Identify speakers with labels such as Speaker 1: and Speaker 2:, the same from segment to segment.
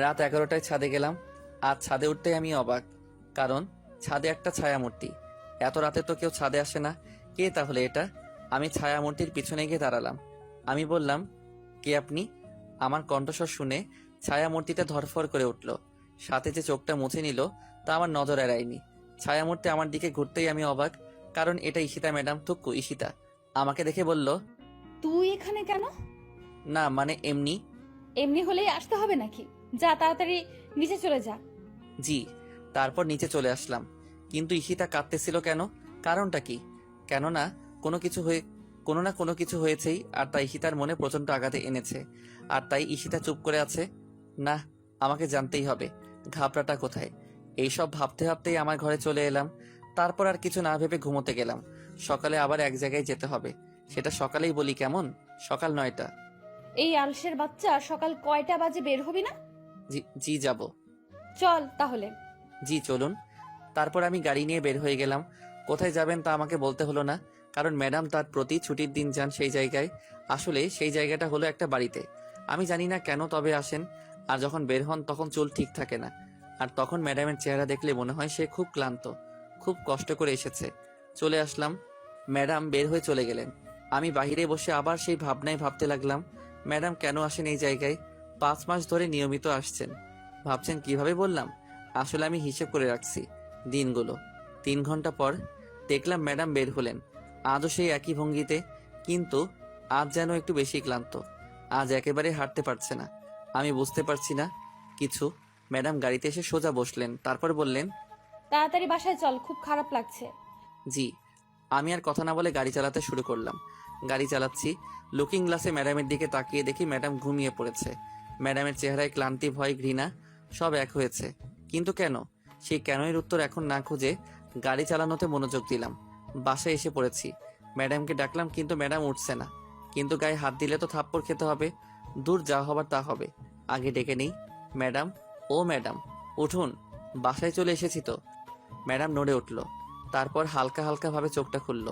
Speaker 1: রাত 11টায় ছাদে গেলাম। আজ ছাদে উঠতেই আমি অবাক, কারণ ছাদে একটা ছায়ামূর্তি। এত রাতে তো কেউ ছাদে আসে না। কে তাহলে এটা? আমি ছায়ামূর্তির পিছনে গিয়ে দাঁড়ালাম। আমি বললাম, কে আপনি? আমার কণ্ঠস্বর শুনে ছায়ামূর্তিটা ধরফর করে উঠল। সাথে যে চোখটা মুছে নিল তা আমার নজর এড়ায়নি। ছায়ামূর্তি আমার দিকে ঘুরতেই আমি অবাক, কারণ এটা ঈশিতা ম্যাডাম। থুক্কু ঈশিতা আমাকে দেখে বলল,
Speaker 2: তুই এখানে কেন?
Speaker 1: না মানে এমনি।
Speaker 2: এমনি হলেই আসতে হবে নাকি? যা তাড়াতাড়ি নিচে চলে যা।
Speaker 1: জি। তারপর নিচে চলে আসলাম, কিন্তু ঈশিতা কাঁদতেছিল কেন? কারণটা কি? কেননা কোনো না কোনো কিছু হয়েছেই, আর তাই ঈশিতার মনে প্রচন্ড আঘাতে এনেছে। আর তাই ঈশিতা চুপ করে আছে। না, আমাকে জানতেই হবে ঘাবড়াটা কোথায়। এইসব ভাবতে ভাবতেই আমার ঘরে চলে এলাম। তারপর আর কিছু না ভেবে ঘুমোতে গেলাম। সকালে আবার এক জায়গায় যেতে হবে। সেটা সকালেই বলি কেমন? সকাল 9টা।
Speaker 2: এই আলসের বাচ্চা, সকাল কয়টা বাজে বের হবি না?
Speaker 1: জি জি, যাব।
Speaker 2: চল তাহলে।
Speaker 1: জি চলুন। তারপর আমি গাড়ি নিয়ে বের হয়ে গেলাম। কোথায় যাবেন তা আমাকে বলতে হলো না, কারণ ম্যাডাম তার প্রতি ছুটির দিন যান সেই জায়গায়। আসলে সেই জায়গাটা হলো একটা বাড়িতে। আমি জানি না কেন তবে আসেন। আর যখন বের হন তখন চুল ঠিক থাকে না। আর তখন ম্যাডামের চেহারা দেখলে মনে হয় সে খুব ক্লান্ত, খুব কষ্ট করে এসেছে। চলে আসলাম। ম্যাডাম বের হয়ে চলে গেলেন। আমি বাইরে বসে আবার সেই ভাবনায় ভাবতে লাগলাম, ম্যাডাম কেন আসেন এই জায়গায়? 5 মাস ধরে নিয়মিত আসছেন। ভাবছেন কিভাবে বললাম? আসলে আমি হিসেব করে রাখছি দিনগুলো। 3 ঘন্টা পর দেখলাম ম্যাডাম বের হলেন। আজও সেই একই ভঙ্গিতে, কিন্তু আজ যেন একটু বেশি ক্লান্ত। আজ একেবারে হাঁটতে পারছে না। আমি বুঝতে পারছি না কিছু। ম্যাডাম গাড়িতে এসে সোজা বসলেন, তারপর বললেন,
Speaker 2: তাড়াতাড়ি বাসায় চল, খুব খারাপ লাগছে।
Speaker 1: জি। আমি আর কথা না বলে গাড়ি চালাতে শুরু করলাম। গাড়ি চালাচ্ছি, লুকিং গ্লাসে ম্যাডামের দিকে তাকিয়ে দেখি ম্যাডাম ঘুমিয়ে পড়েছে। ম্যাডামের চেহারায় ক্লান্তি, ভয়, ঘৃণা সব এক হয়েছে। কিন্তু কেন? সেই কেনয়ের উত্তর এখন না খুঁজে গাড়ি চালানোতে মনোযোগ দিলাম। বাসায় এসে পড়েছি। ম্যাডামকে ডাকলাম, কিন্তু ম্যাডাম উঠছে না। কিন্তু গায়ে হাত দিলে তো থাপ্পড় খেতে হবে। দূর, যা হবার তা হবে। আগে ডেকে নেই। ম্যাডাম, ও ম্যাডাম, উঠুন, বাসায় চলে এসেছি তো। ম্যাডাম নড়ে উঠল। তারপর হালকা হালকা ভাবে চোখটা খুলল।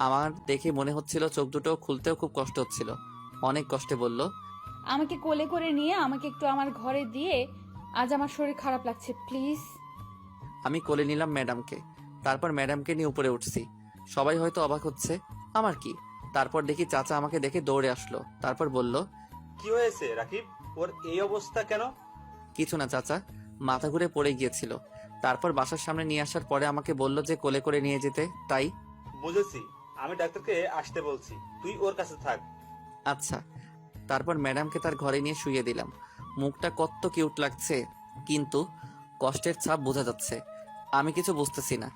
Speaker 1: আমার দেখে মনে হচ্ছিল চোখ দুটো খুলতেও খুব কষ্ট হচ্ছিল। অনেক কষ্টে বলল,
Speaker 2: আমাকে কোলে করে নিয়ে আমাকে একটু আমার ঘরে দিয়ে, আজ আমার শরীর খারাপ লাগছে, প্লিজ।
Speaker 1: আমি কোলে নিলাম ম্যাডামকে। তারপর ম্যাডামকে নিয়ে উপরে উঠছি। সবাই হয়তো অবাক হচ্ছে, আমার কি। তারপর দেখি চাচা আমাকে দেখে দৌড়ে আসলো। তারপর বলল,
Speaker 3: কি হয়েছে রাকিব, ওর এই অবস্থা কেন?
Speaker 1: কিছু না চাচা, মাথা ঘুরে পড়ে গিয়েছিল। তারপর বাসার সামনে নিয়ে আসার পরে আমাকে বলল যে কোলে করে নিয়ে যেতে, তাই।
Speaker 3: বুঝেছি, আমি ডাক্তারকে আসতে বলছি, তুই ওর কাছে থাক।
Speaker 1: আচ্ছা। তারপর ম্যাডামকে তার ঘরে নিয়ে শুইয়ে দিলাম। মুখটা কত কিউট লাগছে, কিন্তু কষ্টের ছাপ বোঝা যাচ্ছে। আমি কিছু বুঝতেছি না।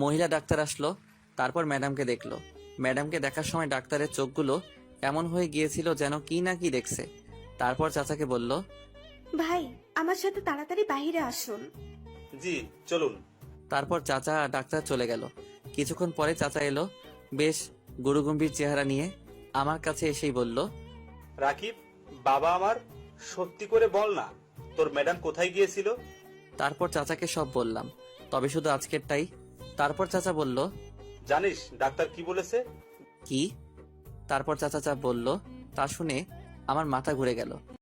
Speaker 1: মহিলা ডাক্তার আসলো। তারপর ম্যাডামকে দেখলো। ম্যাডামকে দেখার সময় ডাক্তারের চোখগুলো এমন হয়ে গিয়েছিল যেন কি না কি দেখছে। তারপর চাচাকে বলল,
Speaker 4: ভাই, আমার সাথে তাড়াতাড়ি বাইরে আসুন।
Speaker 3: জি চলুন।
Speaker 1: তারপর চাচা আর ডাক্তার চলে গেল। কিছুক্ষণ পরে চাচা এলো, বেশ গুরুগম্ভীর চেহারা নিয়ে। আমার কাছে এসেই বলল,
Speaker 3: রাকিব, বাবা আমার, সত্যি করে বল না, তোর ম্যাডাম কোথায় গিয়েছিল?
Speaker 1: তারপর চাচাকে সব বললাম, তবে শুধু আজকেরটাই। তারপর চাচা বলল,
Speaker 3: জানিস ডাক্তার কি বলেছে?
Speaker 1: কি? তারপর চাচা যা বলল তা শুনে আমার মাথা ঘুরে গেল।